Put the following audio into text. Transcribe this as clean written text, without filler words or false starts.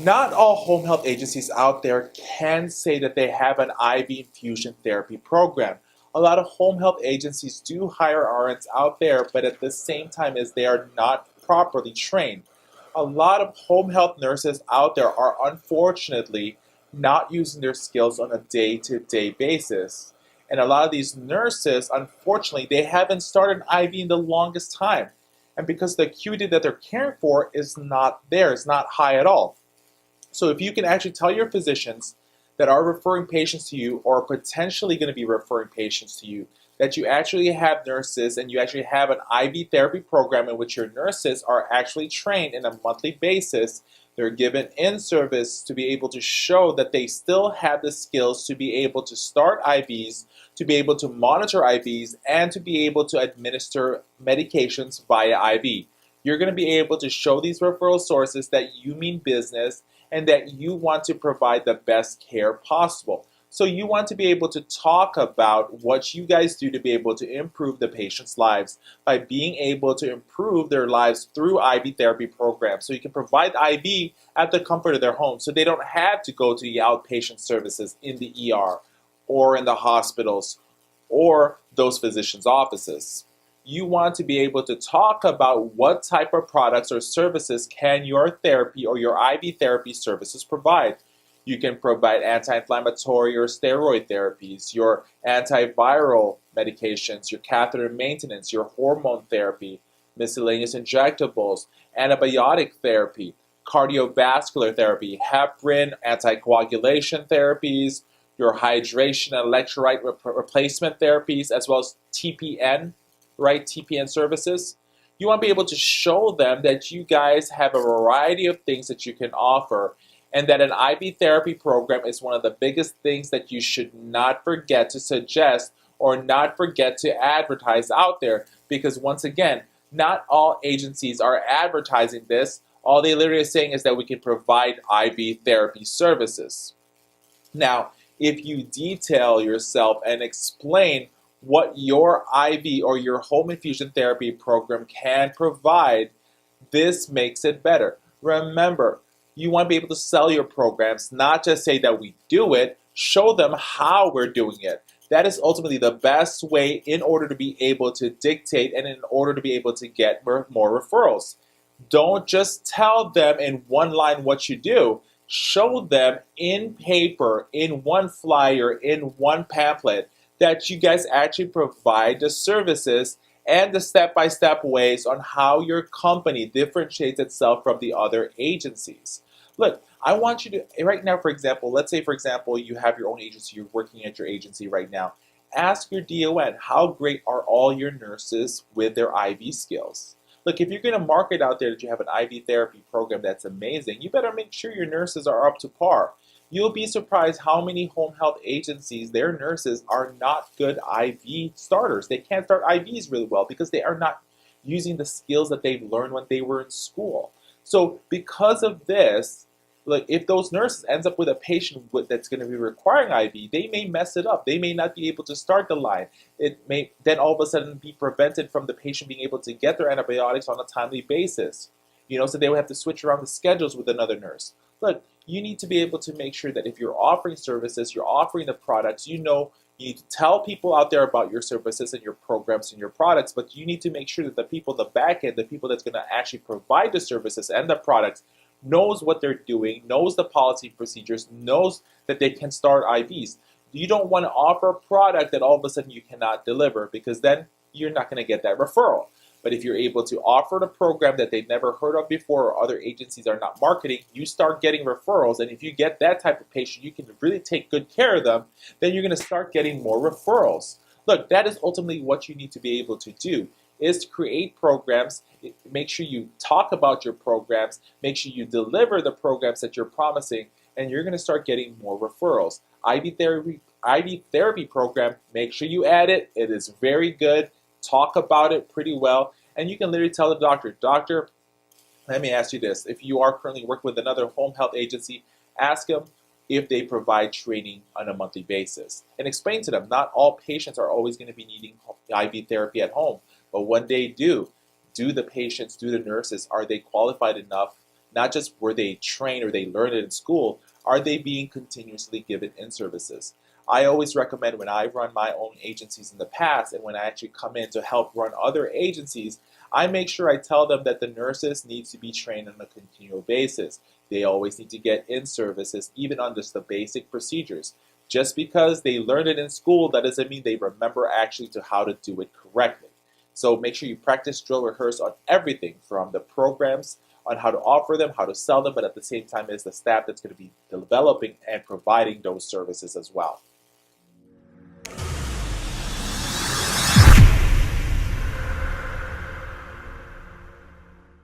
Not all home health agencies out there can say that they have an IV infusion therapy program. A lot of home health agencies do hire RNs out there, but at the same time as they are not properly trained. A lot of home health nurses out there are unfortunately not using their skills on a day-to-day basis. And a lot of these nurses, unfortunately, they haven't started an IV in the longest time. And because the acuity that they're caring for is not there, it's not high at all. So if you can actually tell your physicians that are referring patients to you or potentially going to be referring patients to you that you actually have nurses and you actually have an IV therapy program in which your nurses are actually trained in a monthly basis, they're given in-service to be able to show that they still have the skills to be able to start IVs, to be able to monitor IVs, and to be able to administer medications via IV. You're going to be able to show these referral sources that you mean business and that you want to provide the best care possible. So you want to be able to talk about what you guys do to be able to improve the patient's lives by being able to improve their lives through IV therapy programs. So you can provide IV at the comfort of their home so they don't have to go to the outpatient services in the ER or in the hospitals or those physicians' offices. You want to be able to talk about what type of products or services can your therapy or your IV therapy services provide. You can provide anti-inflammatory or steroid therapies, your antiviral medications, your catheter maintenance, your hormone therapy, miscellaneous injectables, antibiotic therapy, cardiovascular therapy, heparin, anticoagulation therapies, your hydration and electrolyte replacement therapies, as well as TPN, right? TPN services. You want to be able to show them that you guys have a variety of things that you can offer and that an IV therapy program is one of the biggest things that you should not forget to suggest or not forget to advertise out there, because once again, not all agencies are advertising this. All they literally are saying is that we can provide IV therapy services. Now, if you detail yourself and explain what your IV or your home infusion therapy program can provide, this makes it better. Remember, you want to be able to sell your programs, not just say that we do it, show them how we're doing it. That is ultimately the best way in order to be able to dictate and in order to be able to get more referrals. Don't just tell them in one line what you do. Show them in paper, in one flyer, in one pamphlet, that you guys actually provide the services and the step-by-step ways on how your company differentiates itself from the other agencies. Look, I want you to, right now, for example, let's say, for example, you have your own agency, you're working at your agency right now. Ask your DON, how great are all your nurses with their IV skills? Look, if you're going to market out there that you have an IV therapy program that's amazing, you better make sure your nurses are up to par. You'll be surprised how many home health agencies, their nurses are not good IV starters. They can't start IVs really well because they are not using the skills that they've learned when they were in school. So because of this, look, if those nurses ends up with a patient that's going to be requiring IV, they may mess it up. They may not be able to start the line. It may then all of a sudden be prevented from the patient being able to get their antibiotics on a timely basis. So they would have to switch around the schedules with another nurse. Look, you need to be able to make sure that if you're offering services, you're offering the products, you need to tell people out there about your services and your programs and your products, but you need to make sure that the people, the back end, the people that's going to actually provide the services and the products knows what they're doing, knows the policy procedures, knows that they can start IVs. You don't want to offer a product that all of a sudden you cannot deliver, because then you're not going to get that referral. But if you're able to offer the program that they've never heard of before or other agencies are not marketing, you start getting referrals. And if you get that type of patient, you can really take good care of them, then you're going to start getting more referrals. Look, that is ultimately what you need to be able to do, is to create programs. Make sure you talk about your programs, make sure you deliver the programs that you're promising, and you're going to start getting more referrals. IV therapy program, make sure you add it. It is very good. Talk about it pretty well, and you can literally tell the doctor, let me ask you this. If you are currently working with another home health agency, ask them if they provide training on a monthly basis. And explain to them, not all patients are always going to be needing IV therapy at home, but when they do the patients, do the nurses, are they qualified enough Not just were they trained or they learned it in school, are they being continuously given in services? I always recommend when I run my own agencies in the past and when I actually come in to help run other agencies, I make sure I tell them that the nurses need to be trained on a continual basis. They always need to get in services, even on just the basic procedures. Just because they learned it in school, that doesn't mean they remember actually to how to do it correctly. So make sure you practice, drill, rehearse on everything from the programs, on how to offer them, how to sell them, but at the same time is the staff that's going to be developing and providing those services as well.